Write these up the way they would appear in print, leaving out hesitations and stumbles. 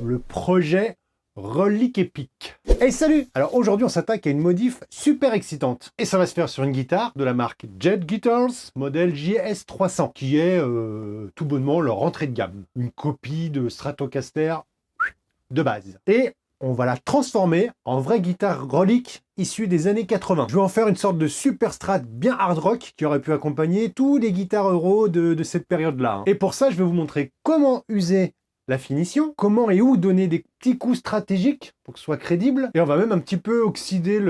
le projet Relic Epic. Et salut! Alors aujourd'hui on s'attaque à une modif super excitante. Et ça va se faire sur une guitare de la marque Jet Guitars, modèle JS300, qui est tout bonnement leur entrée de gamme. Une copie de Stratocaster de base. Et on va la transformer en vraie guitare Relic issue des années 80. Je vais en faire une sorte de super strat bien hard rock qui aurait pu accompagner tous les guitares euro de cette période-là. Et pour ça, je vais vous montrer comment user la finition, comment et où donner des petits coups stratégiques pour que ce soit crédible. Et on va même un petit peu oxyder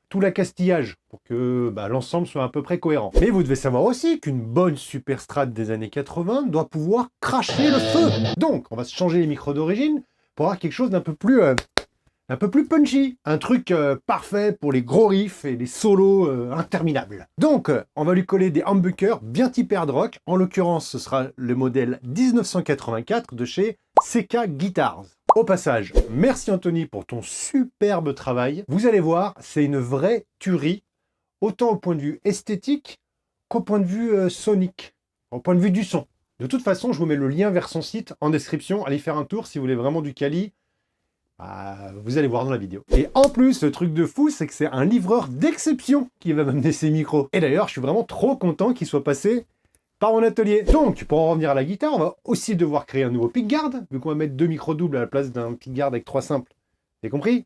tout l'accastillage pour que l'ensemble soit à peu près cohérent. Mais vous devez savoir aussi qu'une bonne super strat des années 80 doit pouvoir cracher le feu. Donc, on va se changer les micros d'origine pour avoir quelque chose d'un peu plus punchy, un truc parfait pour les gros riffs et les solos interminables. Donc, on va lui coller des humbuckers bien typés hard rock. En l'occurrence, ce sera le modèle 1984 de chez CK Guitars. Au passage, merci Anthony pour ton superbe travail. Vous allez voir, c'est une vraie tuerie, autant au point de vue esthétique qu'au point de vue sonique, au point de vue du son. De toute façon, je vous mets le lien vers son site en description. Allez faire un tour si vous voulez vraiment du quali. Vous allez voir dans la vidéo. Et en plus, le truc de fou, c'est que c'est un livreur d'exception qui va m'amener ses micros. Et d'ailleurs, je suis vraiment trop content qu'il soit passé par mon atelier. Donc, pour en revenir à la guitare, on va aussi devoir créer un nouveau pickguard, vu qu'on va mettre 2 micros doubles à la place d'un pickguard avec 3 simples. Vous avez compris?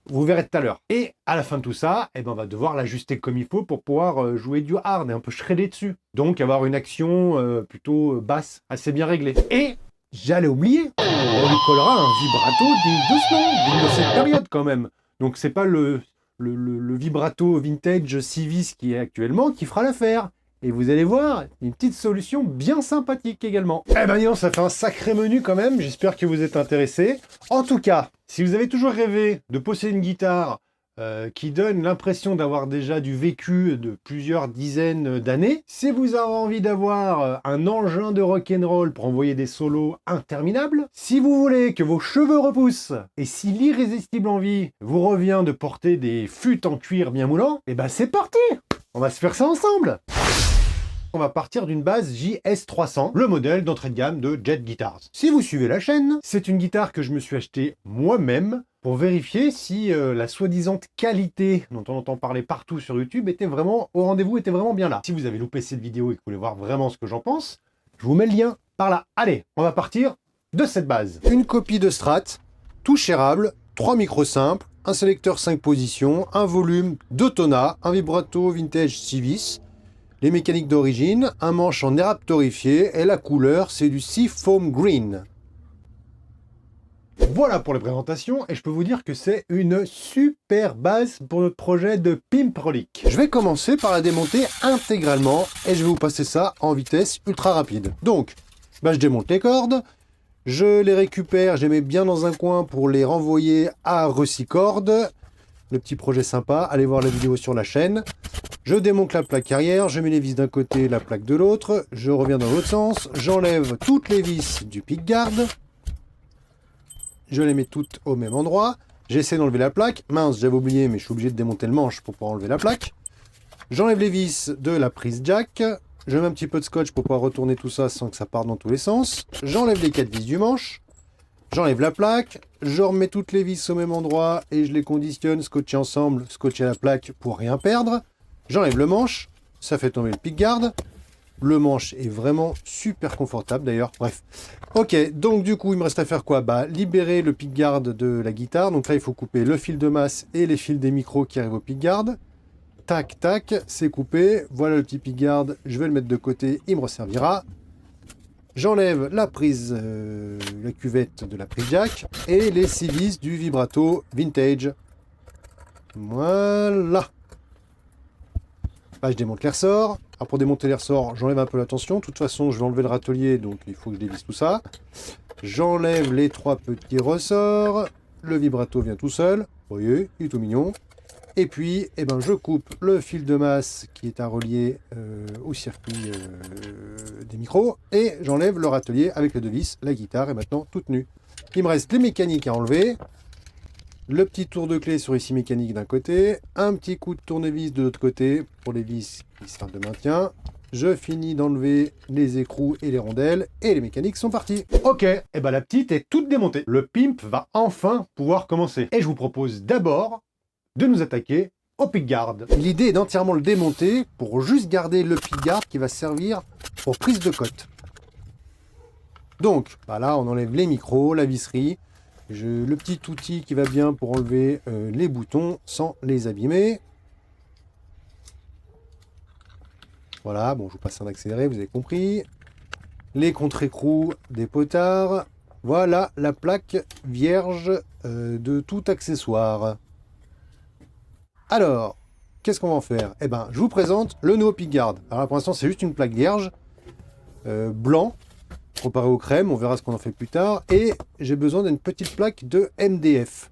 Vous verrez tout à l'heure. Et à la fin de tout ça, on va devoir l'ajuster comme il faut pour pouvoir jouer du hard et un peu shredder dessus. Donc, avoir une action plutôt basse, assez bien réglée. Et j'allais oublier, on lui collera un vibrato digne de cette période quand même. Donc c'est pas le vibrato vintage Civis qui est actuellement qui fera l'affaire. Et vous allez voir, une petite solution bien sympathique également. Eh ben non, ça fait un sacré menu quand même, j'espère que vous êtes intéressés. En tout cas, si vous avez toujours rêvé de posséder une guitare qui donne l'impression d'avoir déjà du vécu de plusieurs dizaines d'années. Si vous avez envie d'avoir un engin de rock'n'roll pour envoyer des solos interminables, si vous voulez que vos cheveux repoussent, et si l'irrésistible envie vous revient de porter des fûts en cuir bien moulants, et ben c'est parti! On va se faire ça ensemble! On va partir d'une base JS300, le modèle d'entrée de gamme de Jet Guitars. Si vous suivez la chaîne, c'est une guitare que je me suis achetée moi-même pour vérifier si la soi-disant qualité dont on entend parler partout sur YouTube était vraiment au rendez-vous, était vraiment bien là. Si vous avez loupé cette vidéo et que vous voulez voir vraiment ce que j'en pense, je vous mets le lien par là. Allez, on va partir de cette base. Une copie de Strat, tout shareable, 3 micros simples, un sélecteur 5 positions, un volume, 2 tonnas, un vibrato vintage Civis, les mécaniques d'origine, un manche en air raptorifié et la couleur c'est du Seafoam Green. Voilà pour les présentations et je peux vous dire que c'est une super base pour notre projet de Pimp Relic. Je vais commencer par la démonter intégralement et je vais vous passer ça en vitesse ultra rapide. Donc, je démonte les cordes, je les récupère, je les mets bien dans un coin pour les renvoyer à Recycord. Le petit projet sympa, allez voir la vidéo sur la chaîne. Je démonte la plaque arrière, je mets les vis d'un côté, la plaque de l'autre, je reviens dans l'autre sens, j'enlève toutes les vis du pickguard, je les mets toutes au même endroit, j'essaie d'enlever la plaque, mince j'avais oublié mais je suis obligé de démonter le manche pour pouvoir enlever la plaque, j'enlève les vis de la prise jack, je mets un petit peu de scotch pour pouvoir retourner tout ça sans que ça parte dans tous les sens, j'enlève les 4 vis du manche, j'enlève la plaque, je remets toutes les vis au même endroit et je les conditionne, scotcher ensemble, scotcher la plaque pour rien perdre. J'enlève le manche, ça fait tomber le pickguard. Le manche est vraiment super confortable d'ailleurs, bref. Ok, donc du coup, il me reste à faire quoi? Libérer le pickguard de la guitare. Donc là, il faut couper le fil de masse et les fils des micros qui arrivent au pickguard. Tac, tac, c'est coupé. Voilà le petit pickguard, je vais le mettre de côté, il me resservira. J'enlève la prise, la cuvette de la prise jack et les 6 vis du vibrato vintage. Voilà. Là, je démonte les ressorts. Alors, pour démonter les ressorts, j'enlève un peu la tension. De toute façon, je vais enlever le râtelier, donc il faut que je dévisse tout ça. J'enlève les 3 petits ressorts. Le vibrato vient tout seul. Vous voyez, il est tout mignon. Et puis, je coupe le fil de masse qui est à relier au circuit des micros. Et j'enlève le râtelier avec les 2 vis. La guitare est maintenant toute nue. Il me reste les mécaniques à enlever. Le petit tour de clé sur ici mécanique d'un côté, un petit coup de tournevis de l'autre côté pour les vis qui servent de maintien. je finis d'enlever les écrous et les rondelles, et les mécaniques sont partis. Ok, et ben la petite est toute démontée. Le pimp va enfin pouvoir commencer. Et je vous propose d'abord de nous attaquer au pickguard. L'idée est d'entièrement le démonter pour juste garder le pickguard qui va servir pour prise de cote. Donc, bah là, on enlève les micros, la visserie, le petit outil qui va bien pour enlever les boutons sans les abîmer. Voilà, bon, je vous passe un accéléré, vous avez compris. Les contre-écrous des potards. Voilà la plaque vierge de tout accessoire. Alors, qu'est-ce qu'on va en faire? Eh ben, je vous présente le nouveau pickguard. Alors là, pour l'instant, c'est juste une plaque vierge, blanc, comparé au crème, on verra ce qu'on en fait plus tard. Et j'ai besoin d'une petite plaque de MDF.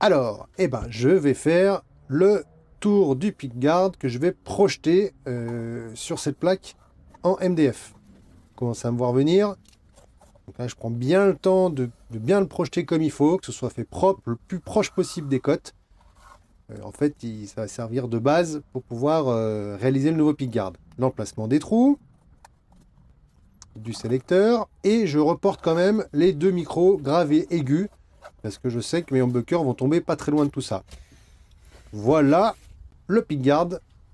Alors, eh ben, je vais faire le tour du pickguard que je vais projeter sur cette plaque en MDF. Commence à me voir venir. Donc là, je prends bien le temps de bien le projeter comme il faut, que ce soit fait propre, le plus proche possible des côtes. En fait, ça va servir de base pour pouvoir réaliser le nouveau pickguard. L'emplacement des trous, du sélecteur, et je reporte quand même les deux micros gravés aigus, parce que je sais que mes humbuckers vont tomber pas très loin de tout ça. Voilà le pickguard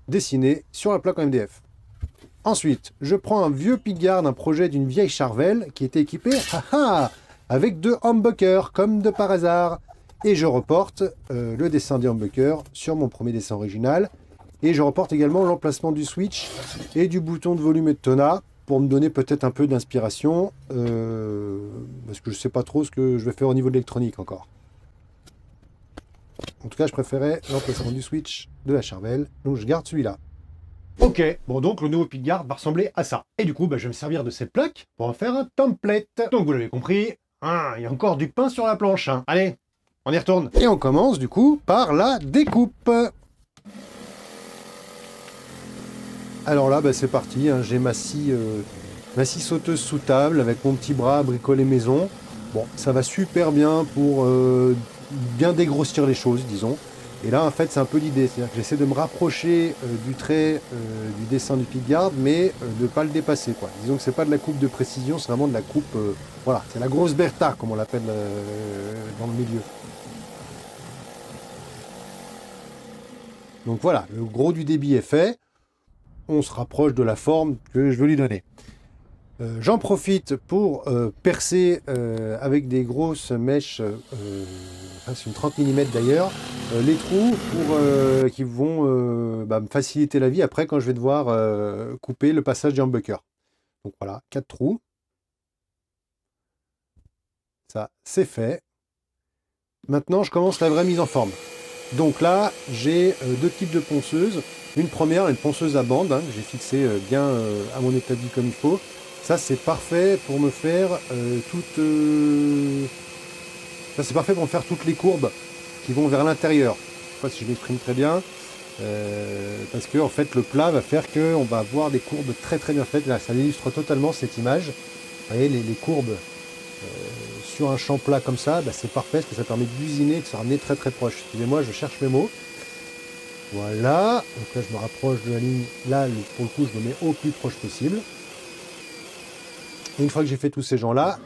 dessiné sur la plaque en MDF. Ensuite, je prends un vieux pickguard, un projet d'une vieille Charvel qui était équipé avec deux humbuckers, comme de par hasard. Et je reporte le dessin des humbuckers sur mon premier dessin original. Et je reporte également l'emplacement du switch et du bouton de volume et de tonneau pour me donner peut-être un peu d'inspiration. Parce que je ne sais pas trop ce que je vais faire au niveau de l'électronique encore. En tout cas, je préférais l'emplacement du switch de la Charvel. Donc je garde celui-là. Ok, bon donc le nouveau pickguard va ressembler à ça. Et du coup, bah, je vais me servir de cette plaque pour en faire un template. Donc vous l'avez compris, il y a encore du pain sur la planche. Hein. Allez, on y retourne. Et on commence du coup par la découpe. Alors là, bah, c'est parti, hein. J'ai ma scie sauteuse sous table avec mon petit bras à bricoler maison. Bon, ça va super bien pour bien dégrossir les choses, disons. Et là, en fait, c'est un peu l'idée. C'est-à-dire que j'essaie de me rapprocher du trait du dessin du pickguard, mais de ne pas le dépasser, quoi. Disons que c'est pas de la coupe de précision, c'est vraiment de la coupe... voilà, c'est la grosse Bertha, comme on l'appelle dans le milieu. Donc voilà, le gros du débit est fait. On se rapproche de la forme que je veux lui donner. J'en profite pour percer avec des grosses mèches, c'est une 30 mm d'ailleurs, les trous pour, qui vont me faciliter la vie après quand je vais devoir couper le passage du humbucker. Donc voilà, 4 trous. Ça, c'est fait. Maintenant, je commence la vraie mise en forme. Donc là, j'ai deux types de ponceuses. Une première, une ponceuse à bande, hein, que j'ai fixée bien à mon établi comme il faut. Ça, c'est parfait pour me faire ça, c'est parfait pour me faire toutes les courbes qui vont vers l'intérieur. Je ne sais pas si je m'exprime très bien. Parce que en fait, le plat va faire qu'on va avoir des courbes très très bien faites. Là, ça illustre totalement cette image. Vous voyez, les courbes sur un champ plat comme ça, c'est parfait parce que ça permet d'usiner et de se ramener très très proche. Excusez-moi, je cherche mes mots. Voilà. Donc là, je me rapproche de la ligne. Là, pour le coup, je me mets au plus proche possible. Et une fois que j'ai fait tous ces champs-là,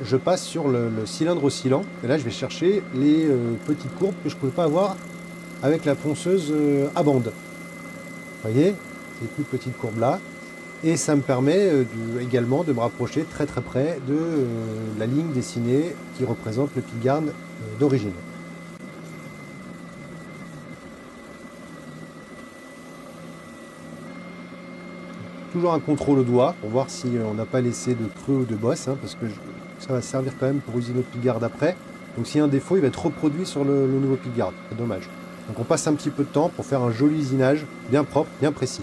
je passe sur le cylindre oscillant. Et là, je vais chercher les petites courbes que je ne pouvais pas avoir avec la ponceuse à bande. Vous voyez, ces toutes petites courbes-là. Et ça me permet également de me rapprocher très très près de la ligne dessinée qui représente le pickguard d'origine. Toujours un contrôle au doigt pour voir si on n'a pas laissé de creux ou de bosse, hein, parce que ça va servir quand même pour usiner le pickguard après. Donc s'il y a un défaut, il va être reproduit sur le nouveau pickguard. C'est dommage. Donc on passe un petit peu de temps pour faire un joli usinage, bien propre, bien précis.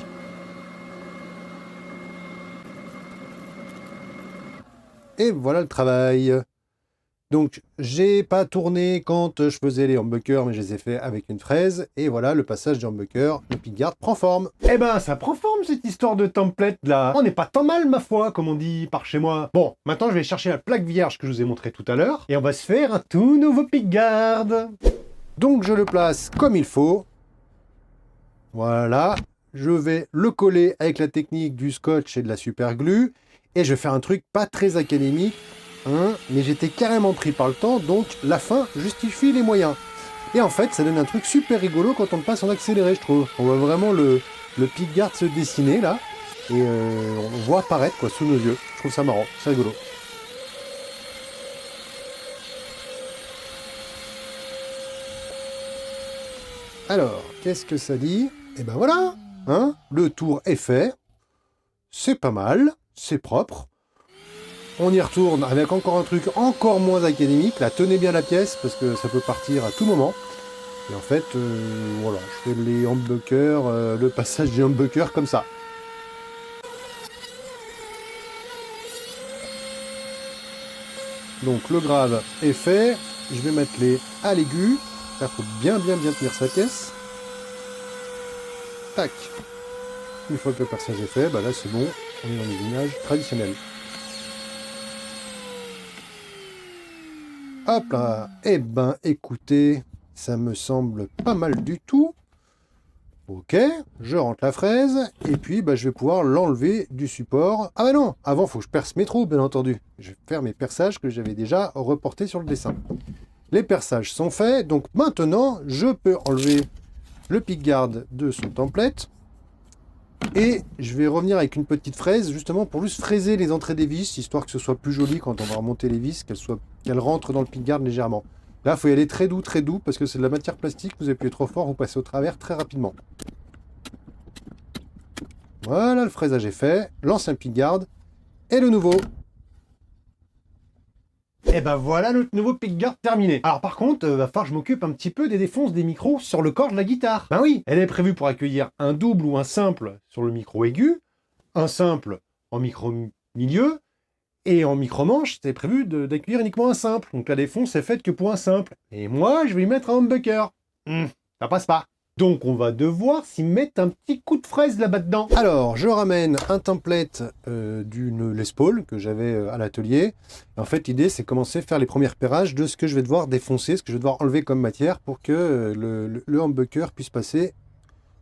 Et voilà le travail. Donc, j'ai pas tourné quand je faisais les humbuckers, mais je les ai fait avec une fraise. Et voilà, le passage du humbucker, le pickguard prend forme. Eh ben, ça prend forme cette histoire de template là. On n'est pas tant mal, ma foi, comme on dit par chez moi. Bon, maintenant je vais chercher la plaque vierge que je vous ai montrée tout à l'heure. Et on va se faire un tout nouveau pickguard. Donc, je le place comme il faut. Voilà. je vais le coller avec la technique du scotch et de la super glue, et je vais faire un truc pas très académique, hein, mais j'étais carrément pris par le temps, donc la fin justifie les moyens. Et en fait, ça donne un truc super rigolo quand on le passe en accéléré, je trouve. On voit vraiment le pickguard se dessiner, là, et on voit apparaître, quoi, sous nos yeux. Je trouve ça marrant, c'est rigolo. Alors, qu'est-ce que ça dit? Et ben voilà, hein, le tour est fait. C'est pas mal, c'est propre. On y retourne avec encore un truc encore moins académique. Là, tenez bien la pièce parce que ça peut partir à tout moment. Et en fait, voilà, je fais les humbuckers, le passage des humbuckers comme ça. Donc le grave est fait. Je vais m'atteler à l'aigu. Là, faut bien tenir sa caisse. Tac. Une fois que le perçage est fait, bah là c'est bon. On est dans l'usinage traditionnel. Hop là. Eh ben, écoutez, ça me semble pas mal du tout. Ok, je rentre la fraise, et puis bah, je vais pouvoir l'enlever du support. Ah bah non, avant, faut que je perce mes trous, bien entendu. Je vais faire mes perçages que j'avais déjà reportés sur le dessin. Les perçages sont faits, donc maintenant, je peux enlever le pickguard de son template. Et je vais revenir avec une petite fraise, justement pour juste fraiser les entrées des vis, histoire que ce soit plus joli quand on va remonter les vis, qu'elles rentrent dans le pickguard légèrement. Là, il faut y aller très doux, parce que c'est de la matière plastique, vous appuyez trop fort, vous passez au travers très rapidement. Voilà, le fraisage est fait, l'ancien pickguard et le nouveau. Et ben voilà notre nouveau pickguard terminé. Alors par contre, va falloir que je m'occupe un petit peu des défonces des micros sur le corps de la guitare. Ben oui, elle est prévue pour accueillir un double ou un simple sur le micro aigu, un simple en micro milieu, et en micro manche, c'est prévu d'accueillir uniquement un simple. Donc la défonce est faite que pour un simple. Et moi, je vais y mettre un humbucker. Ça passe pas. Donc on va devoir s'y mettre un petit coup de fraise là-bas dedans. Alors, je ramène un template d'une Les Paul que j'avais à l'atelier. En fait, l'idée, c'est commencer à faire les premiers repérages de ce que je vais devoir défoncer, ce que je vais devoir enlever comme matière pour que le humbucker puisse passer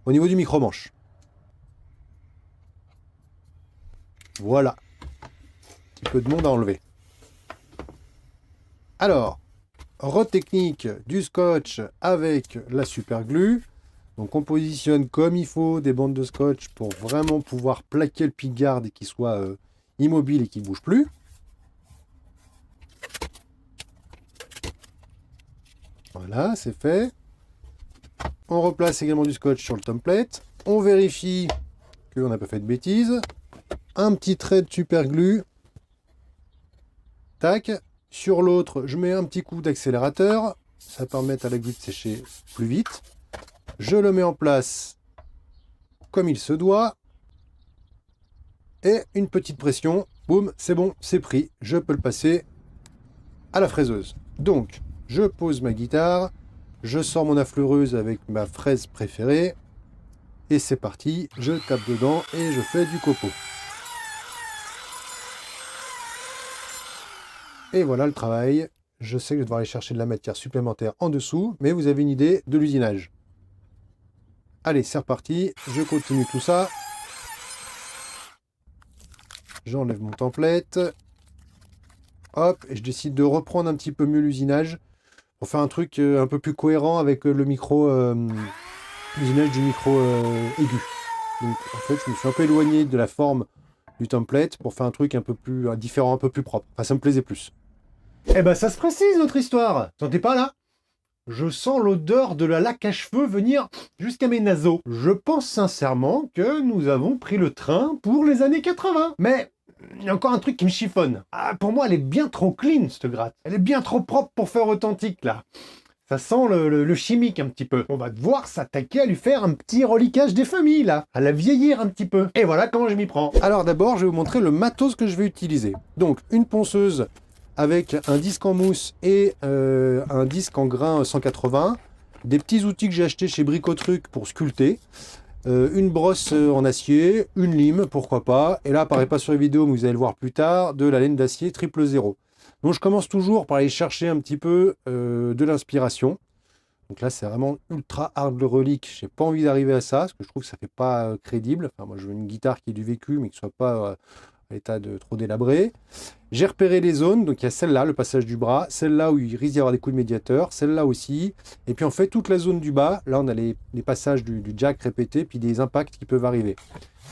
au niveau du micro-manche. Voilà. Un petit peu de monde à enlever. Alors, retechnique du scotch avec la super glue. Donc on positionne comme il faut des bandes de scotch pour vraiment pouvoir plaquer le pickguard et qu'il soit immobile et qu'il ne bouge plus. Voilà, c'est fait. On replace également du scotch sur le template. On vérifie qu'on n'a pas fait de bêtises. Un petit trait de super glue. Tac. Sur l'autre, je mets un petit coup d'accélérateur. Ça permet à la glue de sécher plus vite. Je le mets en place comme il se doit. Et une petite pression. Boum, c'est bon, c'est pris. Je peux le passer à la fraiseuse. Donc, je pose ma guitare. Je sors mon affleureuse avec ma fraise préférée. Et c'est parti. Je tape dedans et je fais du copeau. Et voilà le travail. Je sais que je vais devoir aller chercher de la matière supplémentaire en dessous. Mais vous avez une idée de l'usinage. Allez, c'est reparti, je continue tout ça. J'enlève mon template. Hop, et je décide de reprendre un petit peu mieux l'usinage pour faire un truc un peu plus cohérent avec le micro, l'usinage du micro aigu. Donc en fait, je me suis un peu éloigné de la forme du template pour faire un truc un peu plus différent, un peu plus propre. Enfin, ça me plaisait plus. Eh ben, ça se précise notre histoire. Sentez pas là? Je sens l'odeur de la laque à cheveux venir jusqu'à mes naseaux. Je pense sincèrement que nous avons pris le train pour les années 80. Mais il y a encore un truc qui me chiffonne. Ah, pour moi, elle est bien trop clean, cette gratte. Elle est bien trop propre pour faire authentique, là. Ça sent le chimique un petit peu. On va devoir s'attaquer à lui faire un petit reliquage des familles, là. À la vieillir un petit peu. Et voilà comment je m'y prends. Alors d'abord, je vais vous montrer le matos que je vais utiliser. Donc, une ponceuse avec un disque en mousse et un disque en grain 180, des petits outils que j'ai achetés chez Bricotruc pour sculpter, une brosse en acier, une lime, pourquoi pas, et là, apparaît pas sur les vidéos, mais vous allez le voir plus tard, de la laine d'acier 000. Donc je commence toujours par aller chercher un petit peu de l'inspiration. Donc là, c'est vraiment ultra hard le relique. J'ai pas envie d'arriver à ça, parce que je trouve que ça fait pas crédible. Enfin, moi, je veux une guitare qui ait du vécu, mais qui soit pas à l'état de trop délabré. J'ai repéré les zones, donc il y a celle-là, le passage du bras, celle-là où il risque d'y avoir des coups de médiateur, celle-là aussi. Et puis en fait, toute la zone du bas, là, on a les passages du jack répétés, puis des impacts qui peuvent arriver.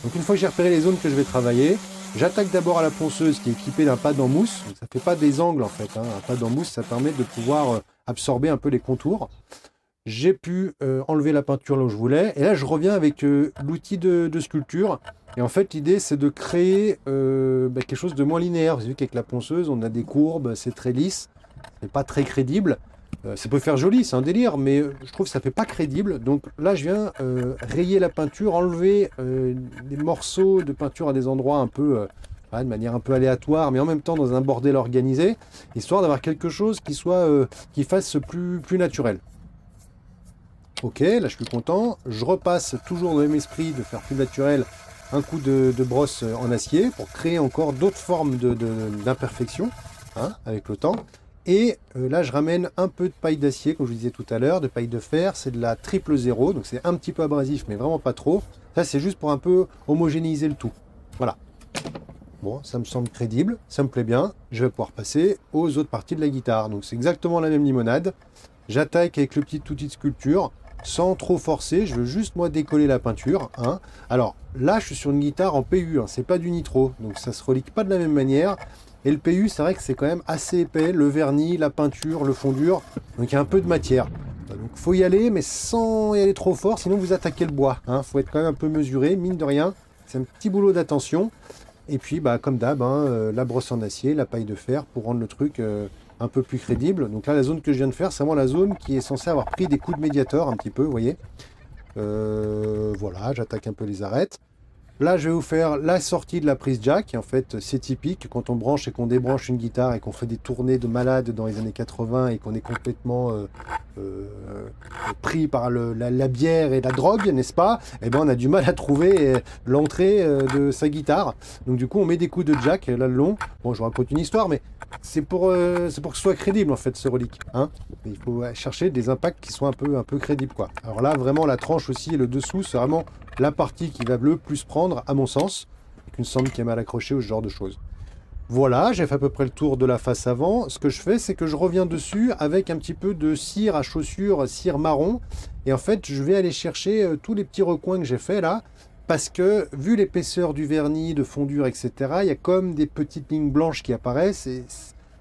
Donc une fois que j'ai repéré les zones que je vais travailler, j'attaque d'abord à la ponceuse qui est équipée d'un pad en mousse. Donc ça ne fait pas des angles en fait, hein. Un pad en mousse, ça permet de pouvoir absorber un peu les contours. J'ai pu enlever la peinture là où je voulais. Et là, je reviens avec l'outil de sculpture. Et en fait, l'idée, c'est de créer quelque chose de moins linéaire. Vous avez vu qu'avec la ponceuse, on a des courbes, c'est très lisse. C'est pas très crédible. Ça peut faire joli, c'est un délire, mais je trouve que ça fait pas crédible. Donc là, je viens rayer la peinture, enlever des morceaux de peinture à des endroits un peu, de manière un peu aléatoire, mais en même temps dans un bordel organisé, histoire d'avoir quelque chose qui soit, qui fasse plus naturel. Ok, là je suis content. Je repasse toujours dans le même esprit de faire plus naturel un coup de brosse en acier pour créer encore d'autres formes d'imperfection avec le temps. Et là, je ramène un peu de paille d'acier, comme je vous disais tout à l'heure, de paille de fer. C'est de la 000, donc c'est un petit peu abrasif, mais vraiment pas trop. Ça, c'est juste pour un peu homogénéiser le tout. Voilà. Bon, ça me semble crédible, ça me plaît bien. Je vais pouvoir passer aux autres parties de la guitare. Donc c'est exactement la même limonade. J'attaque avec le petit outil de sculpture, sans trop forcer. Je veux juste, moi, décoller la peinture. Alors là, je suis sur une guitare en PU, c'est pas du nitro, donc ça se relique pas de la même manière. Et le PU, c'est vrai que c'est quand même assez épais, le vernis, la peinture, le fond dur, donc il y a un peu de matière. Donc faut y aller, mais sans y aller trop fort, sinon vous attaquez le bois. Faut être quand même un peu mesuré, mine de rien. C'est un petit boulot d'attention. Et puis, comme d'hab, la brosse en acier, la paille de fer pour rendre le truc un peu plus crédible. Donc là, la zone que je viens de faire, c'est vraiment la zone qui est censée avoir pris des coups de médiateur un petit peu, vous voyez. Voilà, j'attaque un peu les arêtes. Là, je vais vous faire la sortie de la prise jack. Et en fait, c'est typique quand on branche et qu'on débranche une guitare et qu'on fait des tournées de malade dans les années 80 et qu'on est complètement pris par la bière et la drogue, n'est-ce pas? Eh ben, on a du mal à trouver l'entrée de sa guitare. Donc du coup, on met des coups de jack là le long. Bon, je vous raconte une histoire, mais c'est pour que ce soit crédible en fait ce relique. Il faut chercher des impacts qui soient un peu crédibles, quoi. Alors là, vraiment, la tranche aussi et le dessous, c'est vraiment la partie qui va le plus prendre, à mon sens, avec une sangle qui est mal accrochée ou ce genre de choses. Voilà, j'ai fait à peu près le tour de la face avant. Ce que je fais, c'est que je reviens dessus avec un petit peu de cire à chaussure, cire marron. Et en fait, je vais aller chercher tous les petits recoins que j'ai fait là, parce que, vu l'épaisseur du vernis, de fondure, etc., il y a comme des petites lignes blanches qui apparaissent et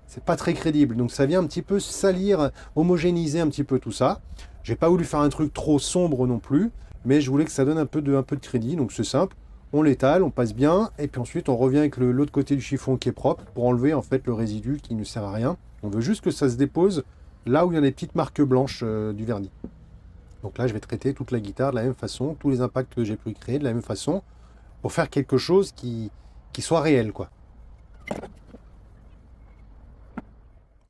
c'est pas très crédible. Donc ça vient un petit peu salir, homogénéiser un petit peu tout ça. J'ai pas voulu faire un truc trop sombre non plus, mais je voulais que ça donne un peu de crédit, donc c'est simple. On l'étale, on passe bien, et puis ensuite on revient avec l'autre côté du chiffon qui est propre pour enlever en fait le résidu qui ne sert à rien. On veut juste que ça se dépose là où il y a des petites marques blanches du vernis. Donc là je vais traiter toute la guitare de la même façon, tous les impacts que j'ai pu créer de la même façon, pour faire quelque chose qui soit réel, quoi.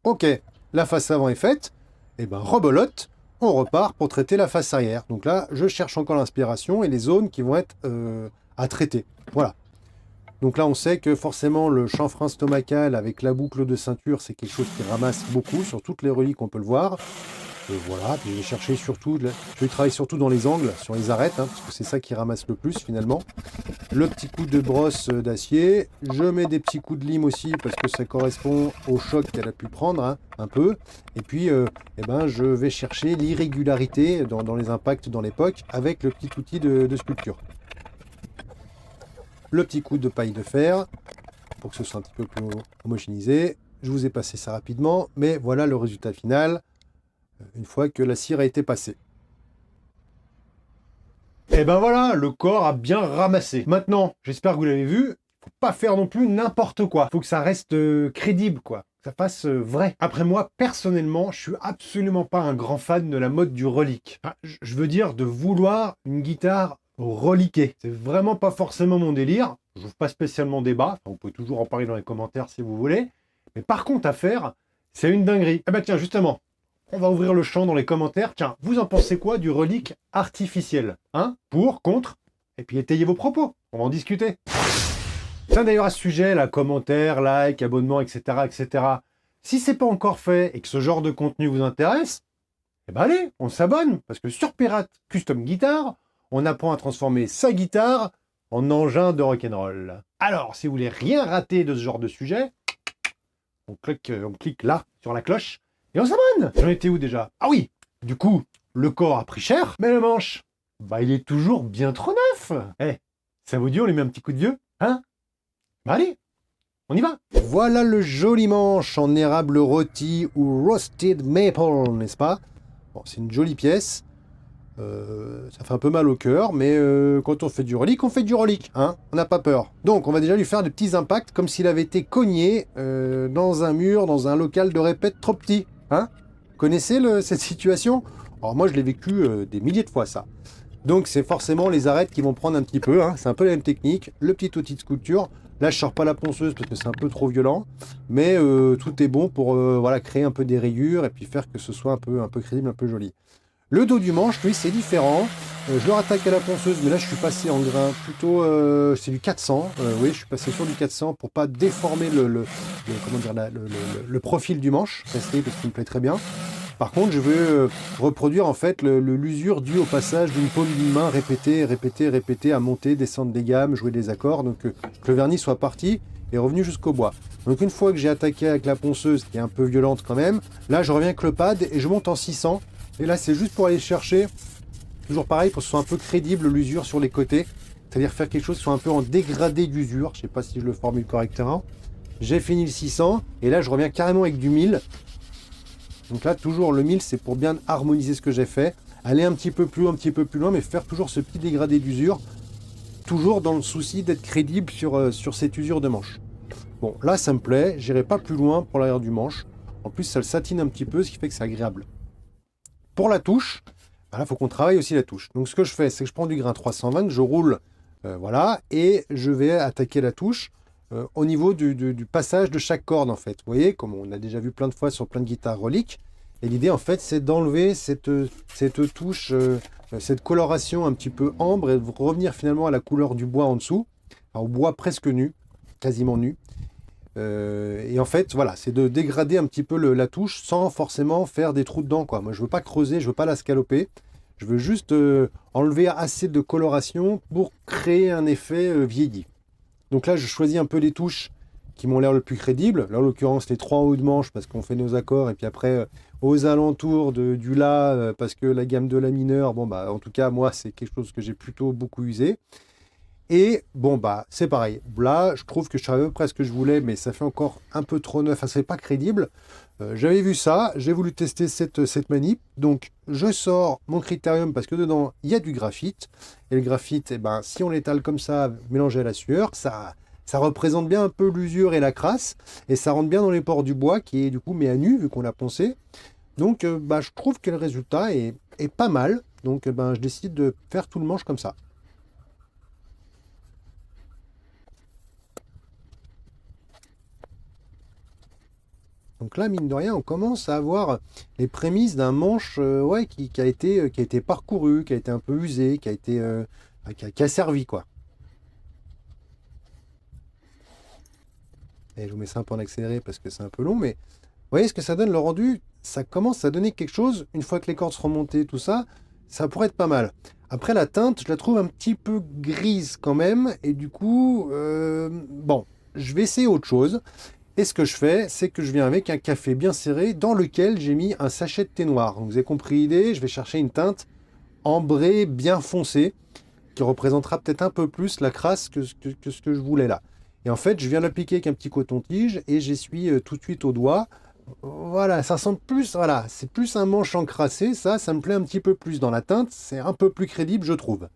Ok, la face avant est faite, et ben rebelote, on repart pour traiter la face arrière. Donc là, je cherche encore l'inspiration et les zones qui vont être à traiter. Voilà. Donc là, on sait que forcément, le chanfrein stomacal avec la boucle de ceinture, c'est quelque chose qui ramasse beaucoup sur toutes les reliques, on peut le voir. Voilà, puis je vais chercher surtout, je vais travailler surtout dans les angles, sur les arêtes, parce que c'est ça qui ramasse le plus finalement. Le petit coup de brosse d'acier, je mets des petits coups de lime aussi parce que ça correspond au choc qu'elle a pu prendre un peu. Et puis, je vais chercher l'irrégularité dans les impacts dans l'époque avec le petit outil de sculpture. Le petit coup de paille de fer pour que ce soit un petit peu plus homogénéisé. Je vous ai passé ça rapidement, mais voilà le résultat final une fois que la cire a été passée. Et ben voilà, le corps a bien ramassé. Maintenant, j'espère que vous l'avez vu, faut pas faire non plus n'importe quoi. Faut que ça reste crédible, quoi. Que ça fasse vrai. Après moi, personnellement, je suis absolument pas un grand fan de la mode du relique. Enfin, je veux dire de vouloir une guitare reliquée. C'est vraiment pas forcément mon délire. Je n'ouvre pas spécialement débat. Enfin, vous pouvez toujours en parler dans les commentaires si vous voulez. Mais par contre, à faire, c'est une dinguerie. Ah bah tiens, justement, on va ouvrir le champ dans les commentaires. Tiens, vous en pensez quoi du relique artificiel? Pour, contre? Et puis étayez vos propos. On va en discuter. Tiens d'ailleurs à ce sujet, là, commentaires, like, abonnement, etc., etc. Si c'est pas encore fait et que ce genre de contenu vous intéresse, Eh ben allez, on s'abonne, parce que sur Pirate Custom Guitar, on apprend à transformer sa guitare en engin de rock'n'roll. Alors, si vous voulez rien rater de ce genre de sujet, on clique là, sur la cloche, et on s'abonne. J'en étais où déjà? Ah oui, du coup, le corps a pris cher, mais le manche, bah il est toujours bien trop neuf. Eh, ça vous dit on lui met un petit coup de vieux? Hein? Bah allez, on y va. Voilà le joli manche en érable rôti ou roasted maple, n'est-ce pas? Bon, c'est une jolie pièce. Ça fait un peu mal au cœur, mais quand on fait du relique, on fait du relique, hein, on n'a pas peur. Donc on va déjà lui faire des petits impacts, comme s'il avait été cogné dans un mur, dans un local de répète trop petit. Hein? Connaissez cette situation? Alors moi je l'ai vécu des milliers de fois ça. Donc c'est forcément les arêtes qui vont prendre un petit peu, hein. C'est un peu la même technique, le petit outil de sculpture. Là je sors pas la ponceuse parce que c'est un peu trop violent, mais tout est bon pour voilà, créer un peu des rayures et puis faire que ce soit un peu crédible, un peu joli. Le dos du manche, lui, c'est différent. Je le rattaque à la ponceuse, mais là, je suis passé en grain plutôt... c'est du 400. Oui, je suis passé sur du 400 pour pas déformer comment dire, le profil du manche. Resté parce qu'il me plaît très bien. Par contre, je veux reproduire en fait l'usure due au passage d'une paume d'une main répétée, à monter, descendre des gammes, jouer des accords. Donc, que le vernis soit parti et revenu jusqu'au bois. Donc, une fois que j'ai attaqué avec la ponceuse, qui est un peu violente quand même, là, je reviens avec le pad et je monte en 600. Et là, c'est juste pour aller chercher, toujours pareil, pour que ce soit un peu crédible l'usure sur les côtés. C'est-à-dire faire quelque chose qui soit un peu en dégradé d'usure. Je ne sais pas si je le formule correctement. J'ai fini le 600 et là, je reviens carrément avec du 1000. Donc là, toujours le 1000, c'est pour bien harmoniser ce que j'ai fait. Aller un petit peu plus loin, mais faire toujours ce petit dégradé d'usure. Toujours dans le souci d'être crédible sur cette usure de manche. Bon, là, ça me plaît. J'irai pas plus loin pour l'arrière du manche. En plus, ça le satine un petit peu, ce qui fait que c'est agréable. Pour la touche, là, il faut qu'on travaille aussi la touche. Donc, ce que je fais, c'est que je prends du grain 320, je roule, voilà, et je vais attaquer la touche au niveau du passage de chaque corde, en fait. Vous voyez, comme on a déjà vu plein de fois sur plein de guitares reliques. Et l'idée, en fait, c'est d'enlever cette touche, cette coloration un petit peu ambre et de revenir finalement à la couleur du bois en dessous, au bois presque nu, quasiment nu. Et en fait, voilà, c'est de dégrader un petit peu la touche sans forcément faire des trous dedans, quoi. Moi, je veux pas creuser, je veux pas la scaloper. Je veux juste enlever assez de coloration pour créer un effet vieilli. Donc là, je choisis un peu les touches qui m'ont l'air le plus crédibles. Là, en l'occurrence, les 3 en haut de manche parce qu'on fait nos accords. Et puis après, aux alentours du La, parce que la gamme de La mineur, bon, bah, en tout cas, moi, c'est quelque chose que j'ai plutôt beaucoup usé. Et bon, bah, c'est pareil. Là, je trouve que je suis à peu près ce que je voulais, mais ça fait encore un peu trop neuf. Enfin, c'est pas crédible. J'avais vu ça, j'ai voulu tester cette manip. Donc, je sors mon critérium parce que dedans, il y a du graphite. Et le graphite, eh ben, si on l'étale comme ça, mélangé à la sueur, ça représente bien un peu l'usure et la crasse. Et ça rentre bien dans les pores du bois qui est du coup mis à nu, vu qu'on l'a poncé. Donc, bah, je trouve que le résultat est pas mal. Donc, ben, je décide de faire tout le manche comme ça. Donc là, mine de rien, on commence à avoir les prémices d'un manche ouais, qui a été parcouru, qui a été un peu usé, qui a servi, quoi. Et je vous mets ça un peu en accéléré parce que c'est un peu long, mais vous voyez ce que ça donne le rendu? Ça commence à donner quelque chose, une fois que les cordes seront montées, tout ça, ça pourrait être pas mal. Après, la teinte, je la trouve un petit peu grise quand même, et du coup, bon, je vais essayer autre chose. Et ce que je fais, c'est que je viens avec un café bien serré dans lequel j'ai mis un sachet de thé noir. Donc vous avez compris l'idée, je vais chercher une teinte ambrée bien foncée qui représentera peut-être un peu plus la crasse que ce que je voulais là. Et en fait, je viens l'appliquer avec un petit coton-tige et j'essuie tout de suite au doigt. Voilà, ça semble plus, voilà, c'est plus un manche encrassé, ça me plaît un petit peu plus dans la teinte, c'est un peu plus crédible, je trouve.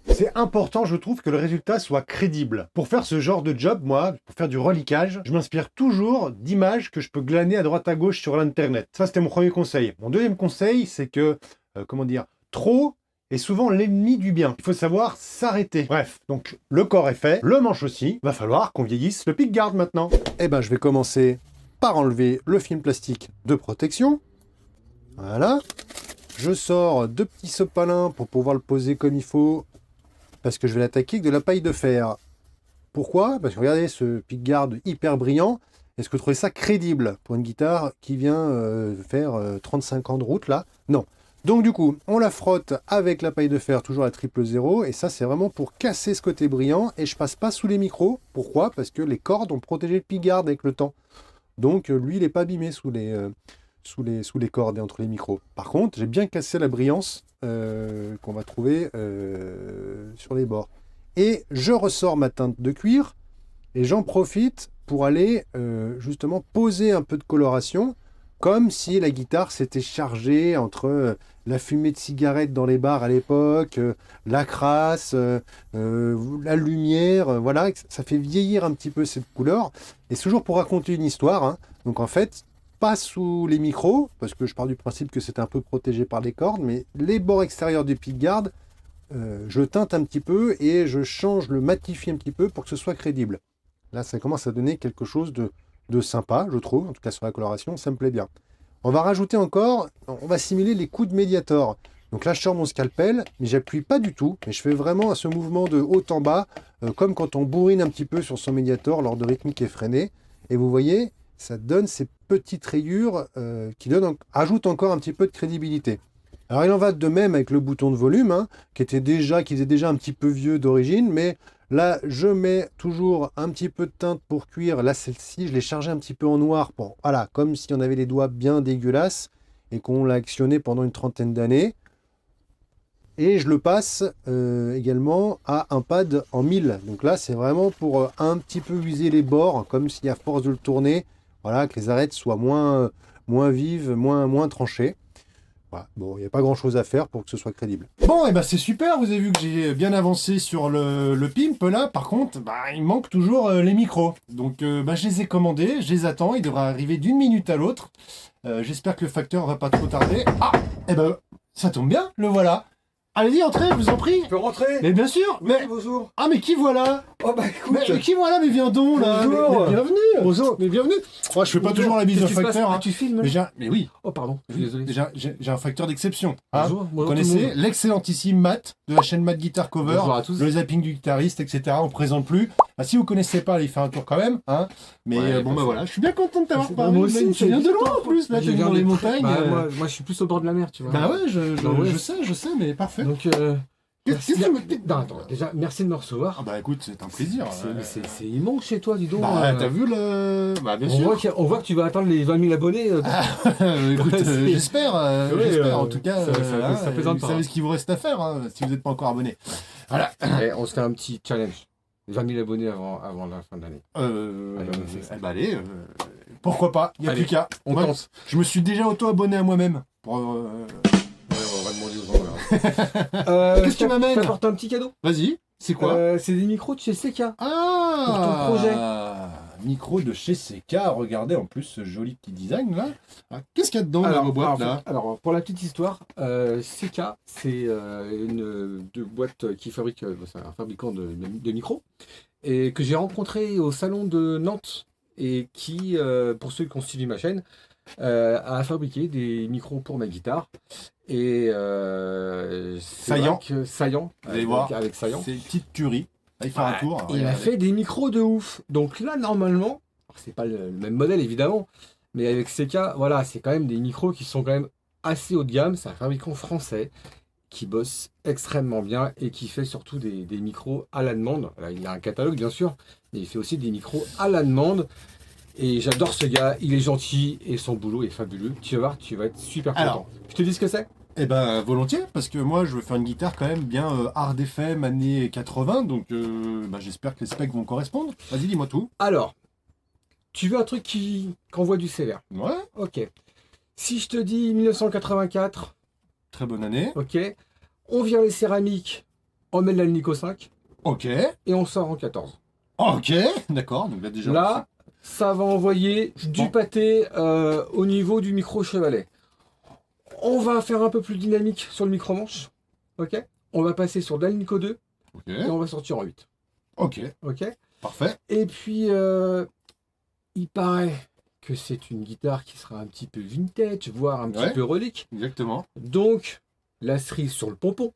C'est important, je trouve, que le résultat soit crédible. Pour faire ce genre de job, moi, pour faire du reliquage, je m'inspire toujours d'images que je peux glaner à droite à gauche sur l'internet. Ça, c'était mon premier conseil. Mon deuxième conseil, c'est que, comment dire, trop est souvent l'ennemi du bien. Il faut savoir s'arrêter. Bref, donc le corps est fait, le manche aussi. Va falloir qu'on vieillisse le pickguard maintenant. Eh ben, je vais commencer par enlever le film plastique de protection. Voilà. Je sors 2 petits sopalins pour pouvoir le poser comme il faut. Parce que je vais l'attaquer avec de la paille de fer. Pourquoi? Parce que regardez ce pickguard hyper brillant. Est-ce que vous trouvez ça crédible pour une guitare qui vient faire 35 ans de route là? Non. Donc du coup, on la frotte avec la paille de fer, toujours à 000, et ça c'est vraiment pour casser ce côté brillant, et je passe pas sous les micros. Pourquoi? Parce que les cordes ont protégé le pickguard avec le temps. Donc lui, il n'est pas abîmé sous les cordes et entre les micros. Par contre, j'ai bien cassé la brillance qu'on va trouver sur les bords. Et je ressors ma teinte de cuir, et j'en profite pour aller justement poser un peu de coloration, comme si la guitare s'était chargée entre la fumée de cigarette dans les bars à l'époque, la crasse, la lumière, voilà, ça fait vieillir un petit peu cette couleur. Et c'est toujours pour raconter une histoire, hein. Donc en fait, pas sous les micros, parce que je pars du principe que c'est un peu protégé par les cordes, mais les bords extérieurs du pickguard, je teinte un petit peu et je change, le matifie un petit peu pour que ce soit crédible. Là, ça commence à donner quelque chose de sympa, je trouve, en tout cas sur la coloration, ça me plaît bien. On va rajouter encore, on va simuler les coups de Mediator. Donc là, je sors mon scalpel, mais j'appuie pas du tout, mais je fais vraiment ce mouvement de haut en bas, comme quand on bourrine un petit peu sur son Mediator lors de rythmique effrénée. Et vous voyez, ça donne ces petites rayures qui ajoutent encore un petit peu de crédibilité. Alors il en va de même avec le bouton de volume, hein, qui faisait déjà un petit peu vieux d'origine, mais là je mets toujours un petit peu de teinte pour cuir. Là celle-ci, je l'ai chargée un petit peu en noir, voilà, comme si on avait les doigts bien dégueulasses et qu'on l'a actionné pendant une trentaine d'années. Et je le passe également à un pad en 1000. Donc là c'est vraiment pour un petit peu user les bords, comme si à force de le tourner, voilà, que les arêtes soient moins vives, moins tranchées. Voilà. Bon, il n'y a pas grand chose à faire pour que ce soit crédible. Bon, et ben c'est super, vous avez vu que j'ai bien avancé sur le pimp là. Par contre, il me manque toujours les micros. Donc je les ai commandés, je les attends, ils devraient arriver d'une minute à l'autre. J'espère que le facteur va pas trop tarder. Ah, et ben ça tombe bien, le voilà. Allez-y, entrez, je vous en prie. Je peux rentrer? Mais bien sûr. Mais bonjour. Ah, mais qui voilà? Oh bah écoute. Mais qui voilà? Mais viens donc là. Bonjour. Mais bienvenue. Bonjour. Mais bienvenue. Moi, je fais pas toujours la bise au facteur. Hein. Tu filmes là? Mais oui. Oh pardon, je suis désolé. Déjà, j'ai un facteur d'exception. Hein. Bonjour. Vous connaissez l'excellentissime Matt de la chaîne Matt Guitar Cover. Bonjour à tous. Le zapping du guitariste, etc. On présente plus. Si vous connaissez pas, il fait un tour quand même. Hein. Mais ouais, voilà, je suis bien content de t'avoir parlé. Moi aussi, tu viens de loin en plus. Là, tu viens dans les montagnes. Moi, je suis plus au bord de la mer, tu vois. Bah ouais, je sais, mais parfait. Donc, attends, déjà, merci de me recevoir. Ah bah écoute, c'est un plaisir. C'est immense chez toi, dis donc. T'as vu le... Bah bien sûr. On voit que tu vas atteindre les 20 000 abonnés. Écoute, j'espère. En tout cas, ça plaisante vous pas. savez ce qu'il vous reste à faire si vous n'êtes pas encore abonné. Voilà. Et on se fait un petit challenge. 20 000 abonnés avant la fin de l'année. Allez, pourquoi pas, il n'y a plus qu'à. On tente. Je me suis déjà auto-abonné à moi-même. On va demander aux gens. Qu'est-ce que tu m'amènes? Je t'apporte un petit cadeau. Vas-y, c'est quoi? C'est des micros de chez Seka. Ah, pour ton projet. Micro de chez Seka, regardez en plus ce joli petit design là. Qu'est-ce qu'il y a dedans dans vos boîtes là? Alors, pour la petite histoire, Seka, c'est une boîte qui fabrique, c'est un fabricant de micros, et que j'ai rencontré au salon de Nantes, et qui, pour ceux qui ont suivi ma chaîne, a fabriqué des micros pour ma guitare. Et Saillant, vous allez voir, avec Saillant. C'est une petite tuerie. Il fait un tour. Il a fait des micros de ouf. Donc là, normalement, c'est pas le même modèle évidemment, mais avec Seka, voilà, c'est quand même des micros qui sont quand même assez haut de gamme. C'est un fabricant français qui bosse extrêmement bien et qui fait surtout des micros à la demande. Alors, il a un catalogue bien sûr, mais il fait aussi des micros à la demande. Et j'adore ce gars, il est gentil et son boulot est fabuleux. Tu vas voir, tu vas être super content. Alors, je te dis ce que c'est? Eh ben volontiers, parce que moi je veux faire une guitare quand même bien hard FM années 80, donc j'espère que les specs vont correspondre. Vas-y, dis-moi tout. Alors, tu veux un truc qui envoie du sévère? Ouais. Ok. Si je te dis 1984. Très bonne année. Ok. On vire les céramiques, on met de l'Alnico 5. Ok. Et on sort en 14. Ok, d'accord. Donc là déjà. Là, ça va envoyer du pâté au niveau du micro chevalet. On va faire un peu plus dynamique sur le micro-manche. Ok. On va passer sur de l'Alnico 2. Ok. Et on va sortir en 8. Ok. Ok. Parfait. Et puis, il paraît que c'est une guitare qui sera un petit peu vintage, voire un petit peu relique. Exactement. Donc, la cerise sur le pompon.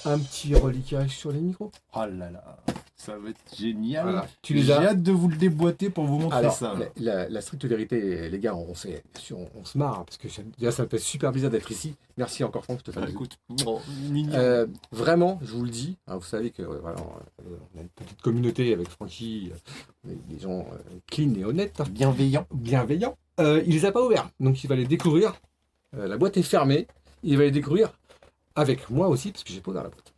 Un petit reliquage sur les micros. Oh là là. Ça va être génial. Voilà. J'ai hâte de vous le déboîter pour vous montrer Alors, ça. la stricte vérité, les gars, on se marre, hein, parce que déjà, ça me fait super plaisir d'être ici. Merci encore, Franck, je te fais un bisou. Écoute, mignon. Vraiment, je vous le dis, hein, vous savez que voilà, on a une petite communauté avec Francky, des gens clean et honnêtes, bienveillants. Il les a pas ouverts, donc il va les découvrir. La boîte est fermée, il va les découvrir avec moi aussi, parce que j'ai pas ouvert la boîte.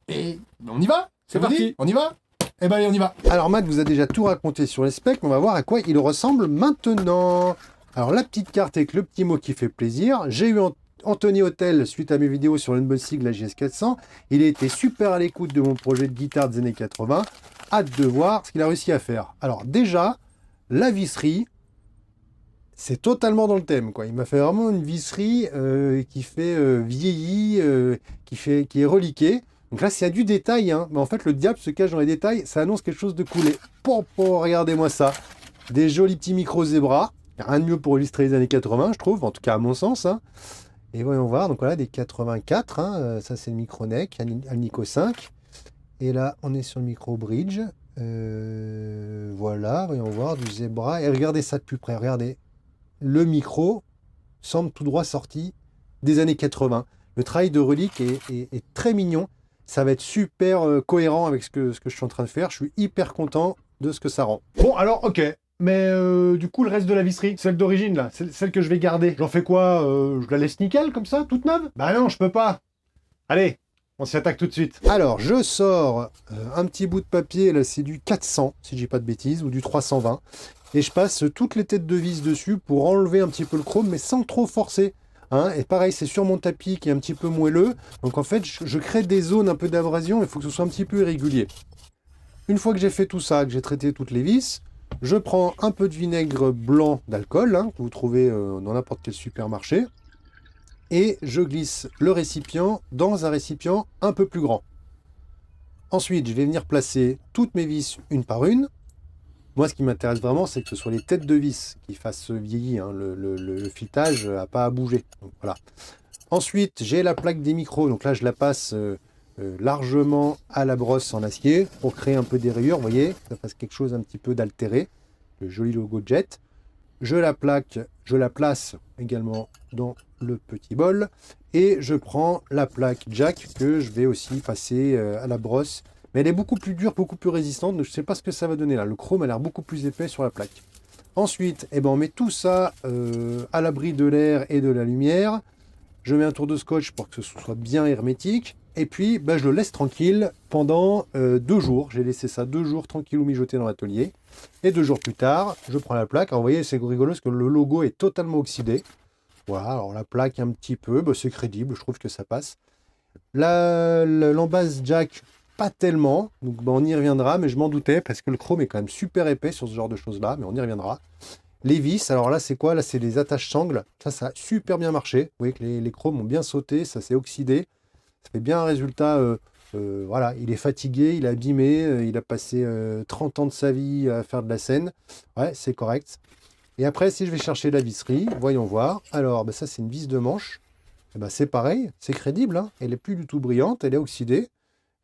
Et on y va? C'est parti. On y va? Eh ben allez, on y va. Alors Matt vous a déjà tout raconté sur les specs, mais on va voir à quoi il ressemble maintenant. Alors la petite carte avec le petit mot qui fait plaisir. J'ai eu Anthony Hotel suite à mes vidéos sur l'unboxing de la JS400. Il a été super à l'écoute de mon projet de guitare des années 80. Hâte de voir ce qu'il a réussi à faire. Alors déjà, la visserie, c'est totalement dans le thème, quoi. Il m'a fait vraiment une visserie qui fait vieillie, qui est reliquée. Donc là, c'est du détail, hein. Mais en fait, le diable se cache dans les détails. Ça annonce quelque chose de cool. Et regardez-moi ça. Des jolis petits micros Zebra. Rien de mieux pour illustrer les années 80, je trouve. En tout cas, à mon sens, hein. Et voyons voir. Donc voilà, des 84. Hein. Ça, c'est le micro neck, Alnico 5. Et là, on est sur le micro bridge. Voilà, voyons voir, du Zebra. Et regardez ça de plus près. Regardez. Le micro semble tout droit sorti des années 80. Le travail de relique est très mignon. Ça va être super cohérent avec ce que je suis en train de faire. Je suis hyper content de ce que ça rend. Bon, alors, ok. Mais du coup, le reste de la visserie, celle d'origine, là, celle que je vais garder, j'en fais quoi? Je la laisse nickel, comme ça, toute neuve? Bah non, je peux pas. Allez, on s'y attaque tout de suite. Alors, je sors un petit bout de papier. Là, c'est du 400, si je dis pas de bêtises, ou du 320. Et je passe toutes les têtes de vis dessus pour enlever un petit peu le chrome, mais sans trop forcer. Hein, et pareil, c'est sur mon tapis qui est un petit peu moelleux. Donc en fait, je crée des zones un peu d'abrasion. Il faut que ce soit un petit peu irrégulier. Une fois que j'ai fait tout ça, que j'ai traité toutes les vis, je prends un peu de vinaigre blanc d'alcool, hein, que vous trouvez dans n'importe quel supermarché. Et je glisse le récipient dans un récipient un peu plus grand. Ensuite, je vais venir placer toutes mes vis une par une. Moi, ce qui m'intéresse vraiment, c'est que ce soit les têtes de vis qui fassent vieillir. Hein. Le filetage n'a pas à bouger. Donc, voilà. Ensuite, j'ai la plaque des micros. Donc là, je la passe largement à la brosse en acier pour créer un peu des rayures. Vous voyez, ça fasse quelque chose un petit peu d'altéré. Le joli logo Jet. Je la place également dans le petit bol. Et je prends la plaque Jack que je vais aussi passer à la brosse. Mais elle est beaucoup plus dure, beaucoup plus résistante, donc je ne sais pas ce que ça va donner là. Le chrome a l'air beaucoup plus épais sur la plaque. Ensuite, on met tout ça à l'abri de l'air et de la lumière. Je mets un tour de scotch pour que ce soit bien hermétique. Et puis, je le laisse tranquille pendant 2 jours. J'ai laissé ça 2 jours tranquille ou mijoté dans l'atelier. Et 2 jours plus tard, je prends la plaque. Alors, vous voyez, c'est rigolo parce que le logo est totalement oxydé. Voilà, alors la plaque un petit peu, c'est crédible, je trouve que ça passe. L'embase Jack, pas tellement, donc on y reviendra, mais je m'en doutais parce que le chrome est quand même super épais sur ce genre de choses-là, mais on y reviendra. Les vis, alors là c'est quoi? Là c'est les attaches sangles, ça a super bien marché. Vous voyez que les chromes ont bien sauté, ça s'est oxydé, ça fait bien un résultat. Voilà, il est fatigué, il est abîmé, il a passé 30 ans de sa vie à faire de la scène. Ouais, c'est correct. Et après, si je vais chercher la visserie, voyons voir. Alors, ça c'est une vis de manche. C'est pareil, c'est crédible, hein. Elle est plus du tout brillante, elle est oxydée.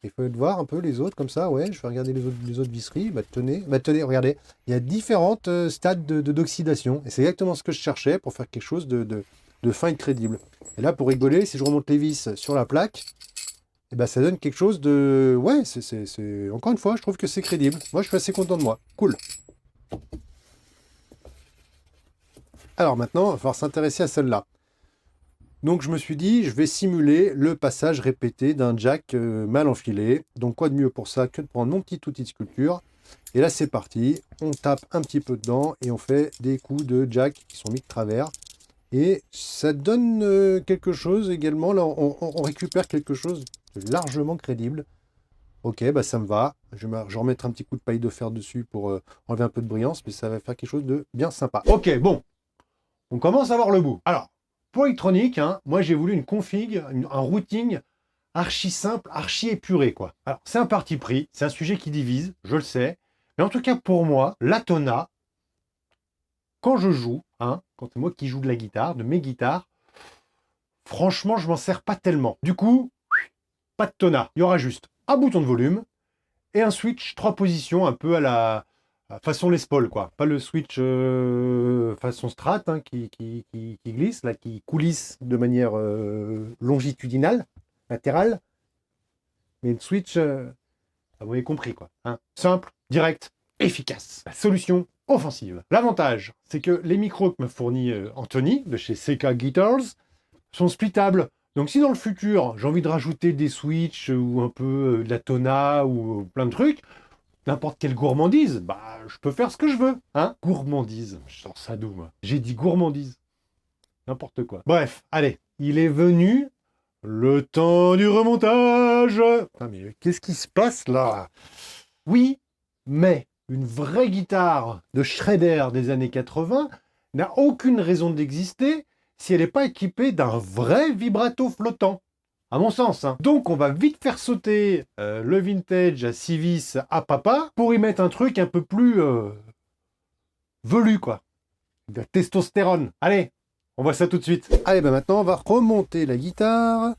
Il faut voir un peu les autres comme ça, ouais, je vais regarder les autres visseries. Tenez, regardez, il y a différentes stades d'oxydation. Et c'est exactement ce que je cherchais pour faire quelque chose de fin et de crédible. Et là, pour rigoler, si je remonte les vis sur la plaque, ça donne quelque chose de... Ouais, encore une fois, je trouve que c'est crédible. Moi, je suis assez content de moi. Cool. Alors maintenant, il va falloir s'intéresser à celle-là. Donc je me suis dit, je vais simuler le passage répété d'un jack mal enfilé. Donc quoi de mieux pour ça que de prendre mon petit outil de sculpture. Et là c'est parti, on tape un petit peu dedans et on fait des coups de jack qui sont mis de travers. Et ça donne quelque chose également, là on récupère quelque chose de largement crédible. Ok, ça me va. Je vais remettre un petit coup de paille de fer dessus pour enlever un peu de brillance, mais ça va faire quelque chose de bien sympa. Ok, bon, on commence à voir le bout. Alors, pour l'électronique, hein, moi j'ai voulu une config, un routing archi simple, archi épuré, quoi. Alors, c'est un parti pris, c'est un sujet qui divise, je le sais. Mais en tout cas, pour moi, la tona, quand je joue, hein, quand c'est moi qui joue de la guitare, de mes guitares, franchement, je m'en sers pas tellement. Du coup, pas de tona. Il y aura juste un bouton de volume et un switch 3 positions, un peu à la façon Les Paul, quoi. Pas le switch façon Strat hein, qui glisse, là, qui coulisse de manière longitudinale, latérale, mais le switch, vous avez compris, quoi. Hein. Simple, direct, efficace. La solution offensive. L'avantage, c'est que les micros que me fournit Anthony, de chez CK Guitars, sont splittables. Donc si dans le futur, j'ai envie de rajouter des switches ou un peu de la tona ou plein de trucs, n'importe quelle gourmandise, bah je peux faire ce que je veux. Hein. Gourmandise, je sors ça d'où, moi? J'ai dit gourmandise. N'importe quoi. Bref, allez, il est venu le temps du remontage. Ah mais qu'est-ce qui se passe là? Oui, mais une vraie guitare de Shredder des années 80 n'a aucune raison d'exister si elle n'est pas équipée d'un vrai vibrato flottant. À mon sens. Hein. Donc on va vite faire sauter le vintage à 6 vis à papa pour y mettre un truc un peu plus velu, quoi. De la testostérone. Allez, on voit ça tout de suite. Allez, ben maintenant on va remonter la guitare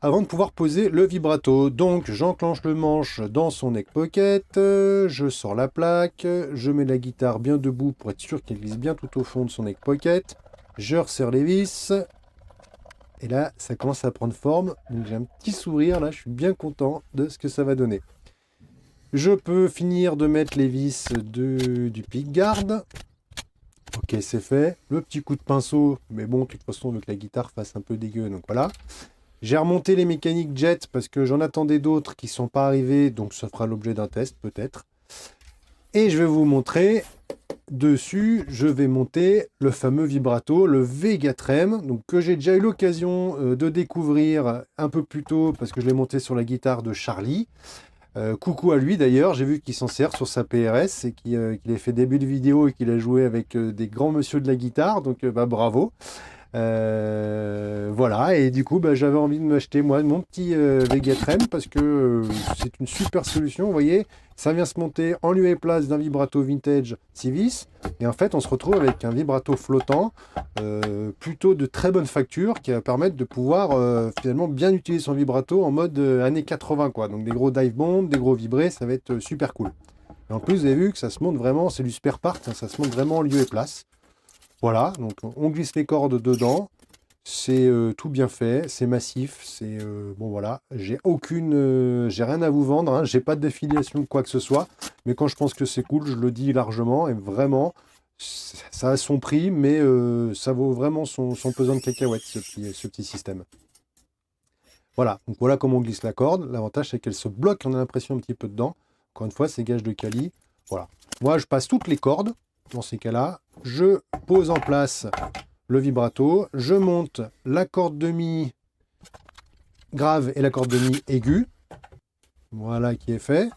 avant de pouvoir poser le vibrato. Donc j'enclenche le manche dans son neck pocket, je sors la plaque, je mets la guitare bien debout pour être sûr qu'elle glisse bien tout au fond de son neck pocket, je resserre les vis, et là ça commence à prendre forme, donc j'ai un petit sourire, là je suis bien content de ce que ça va donner. Je peux finir de mettre les vis du pickguard. Ok, c'est fait. Le petit coup de pinceau, mais bon, de toute façon, on veut que la guitare fasse un peu dégueu, donc voilà. J'ai remonté les mécaniques jet parce que j'en attendais d'autres qui ne sont pas arrivés, donc ça fera l'objet d'un test peut-être. Et je vais vous montrer, dessus, je vais monter le fameux vibrato, le Vegatrem, donc que j'ai déjà eu l'occasion de découvrir un peu plus tôt parce que je l'ai monté sur la guitare de Charlie. Coucou à lui d'ailleurs, j'ai vu qu'il s'en sert sur sa PRS et qu'il a fait début de vidéo et qu'il a joué avec des grands monsieur de la guitare, donc bah, bravo. Voilà, et du coup bah, j'avais envie de m'acheter moi mon petit Vegatrem parce que c'est une super solution. Vous voyez, ça vient se monter en lieu et place d'un vibrato vintage 6 vis, et en fait on se retrouve avec un vibrato flottant plutôt de très bonne facture qui va permettre de pouvoir finalement bien utiliser son vibrato en mode années 80 quoi. Donc des gros dive bombs, des gros vibrés, ça va être super cool. Et en plus vous avez vu que ça se monte vraiment, c'est du spare part, hein, ça se monte vraiment en lieu et place. Voilà, donc on glisse les cordes dedans, c'est tout bien fait, c'est massif, c'est bon voilà, j'ai rien à vous vendre, hein, j'ai pas de d'affiliation quoi que ce soit, mais quand je pense que c'est cool, je le dis largement et vraiment, ça a son prix, mais ça vaut vraiment son pesant de cacahuètes ce petit système. Voilà, donc voilà comment on glisse la corde. L'avantage c'est qu'elle se bloque, on a l'impression un petit peu dedans. Encore une fois, c'est gage de quali. Voilà. Moi, je passe toutes les cordes. Dans ces cas-là, je pose en place le vibrato, je monte la corde de mi grave et la corde de mi aiguë. Voilà qui est fait.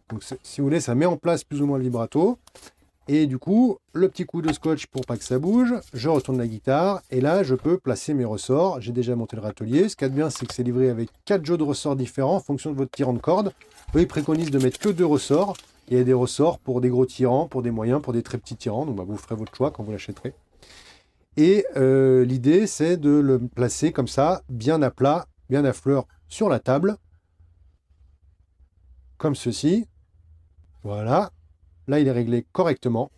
Donc si vous voulez, ça met en place plus ou moins le vibrato. Et du coup, le petit coup de scotch pour pas que ça bouge, je retourne la guitare et là, je peux placer mes ressorts. J'ai déjà monté le râtelier. Ce qu'il y a de bien, c'est que c'est livré avec 4 jeux de ressorts différents en fonction de votre tirant de corde. Eux, ils préconisent de mettre que 2 ressorts. Il y a des ressorts pour des gros tirants, pour des moyens, pour des très petits tirants. Donc bah, vous ferez votre choix quand vous l'achèterez. Et l'idée, c'est de le placer comme ça, bien à plat, bien à fleur sur la table. Comme ceci. Voilà. Là, il est réglé correctement.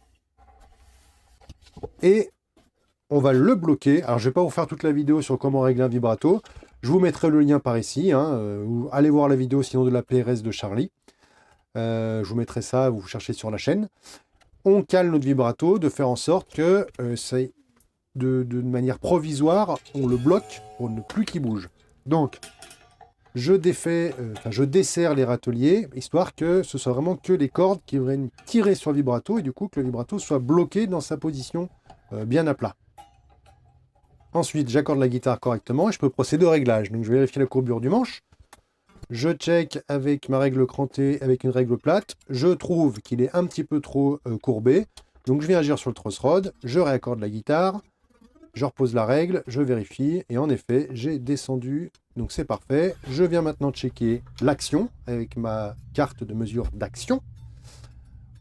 Et on va le bloquer. Alors, je ne vais pas vous faire toute la vidéo sur comment régler un vibrato. Je vous mettrai le lien par ici. Allez voir la vidéo sinon de la PRS de Charlie. Je vous mettrai ça, vous cherchez sur la chaîne. On cale notre vibrato de faire en sorte que de manière provisoire, on le bloque pour ne plus qu'il bouge. Donc, je desserre les râteliers, histoire que ce soit vraiment que les cordes qui viennent tirer sur le vibrato, et du coup que le vibrato soit bloqué dans sa position bien à plat. Ensuite, j'accorde la guitare correctement, et je peux procéder au réglage. Donc je vais vérifier la courbure du manche. Je check avec ma règle crantée, avec une règle plate. Je trouve qu'il est un petit peu trop courbé. Donc je viens agir sur le truss rod, je réaccorde la guitare, je repose la règle, je vérifie, et en effet, j'ai descendu, donc c'est parfait. Je viens maintenant checker l'action avec ma carte de mesure d'action.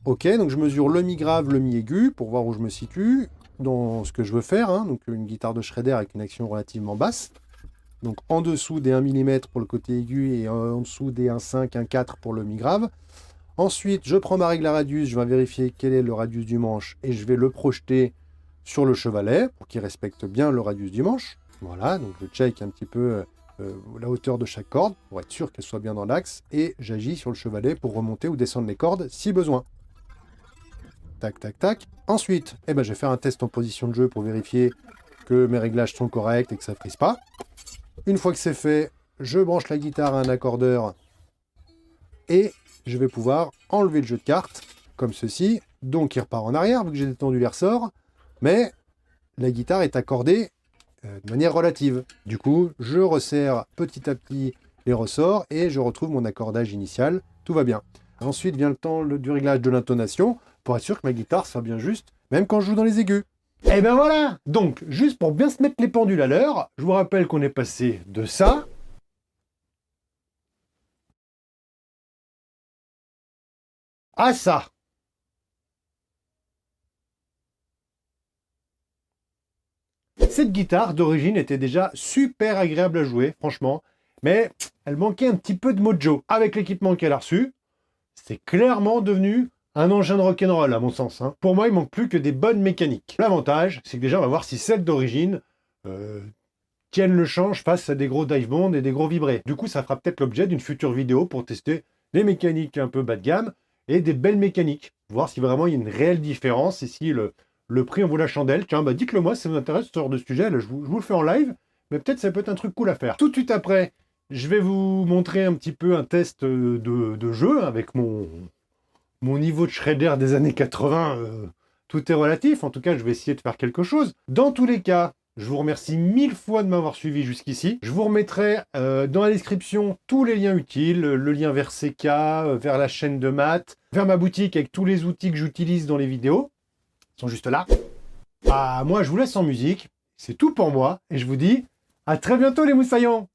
Ok, donc je mesure le mi grave, le mi aigu, pour voir où je me situe dans ce que je veux faire. Donc une guitare de Shredder avec une action relativement basse. Donc en dessous des 1 mm pour le côté aigu et en dessous des 1,5, 1,4 pour le mi-grave. Ensuite, je prends ma règle à radius, je vais vérifier quel est le radius du manche et je vais le projeter sur le chevalet pour qu'il respecte bien le radius du manche. Voilà, donc je check un petit peu la hauteur de chaque corde pour être sûr qu'elle soit bien dans l'axe et j'agis sur le chevalet pour remonter ou descendre les cordes si besoin. Tac, tac, tac. Ensuite, je vais faire un test en position de jeu pour vérifier que mes réglages sont corrects et que ça ne frise pas. Une fois que c'est fait, je branche la guitare à un accordeur et je vais pouvoir enlever le jeu de cartes, comme ceci. Donc il repart en arrière, vu que j'ai détendu les ressorts, mais la guitare est accordée de manière relative. Du coup, je resserre petit à petit les ressorts et je retrouve mon accordage initial. Tout va bien. Ensuite vient le temps du réglage de l'intonation, pour être sûr que ma guitare soit bien juste, même quand je joue dans les aigus. Et ben voilà. Donc, juste pour bien se mettre les pendules à l'heure, je vous rappelle qu'on est passé de ça à ça. Cette guitare d'origine était déjà super agréable à jouer, franchement, mais elle manquait un petit peu de mojo. Avec l'équipement qu'elle a reçu, c'est clairement devenu un engin de rock'n'roll à mon sens. Pour moi, il manque plus que des bonnes mécaniques. L'avantage, c'est que déjà, on va voir si celles d'origine tiennent le change face à des gros dive bond et des gros vibrés. Du coup, ça fera peut-être l'objet d'une future vidéo pour tester des mécaniques un peu bas de gamme et des belles mécaniques. Voir si vraiment il y a une réelle différence et si le prix en vaut la chandelle. Tiens, dites-le moi si ça vous intéresse ce genre de sujet. Là, je vous le fais en live, mais peut-être ça peut être un truc cool à faire. Tout de suite après, je vais vous montrer un petit peu un test de jeu avec mon niveau de shredder des années 80. Tout est relatif. En tout cas, je vais essayer de faire quelque chose. Dans tous les cas, je vous remercie 1000 fois de m'avoir suivi jusqu'ici. Je vous remettrai dans la description tous les liens utiles, le lien vers CK, vers la chaîne de maths, vers ma boutique avec tous les outils que j'utilise dans les vidéos. Ils sont juste là. Moi, je vous laisse en musique. C'est tout pour moi. Et je vous dis à très bientôt les moussaillons.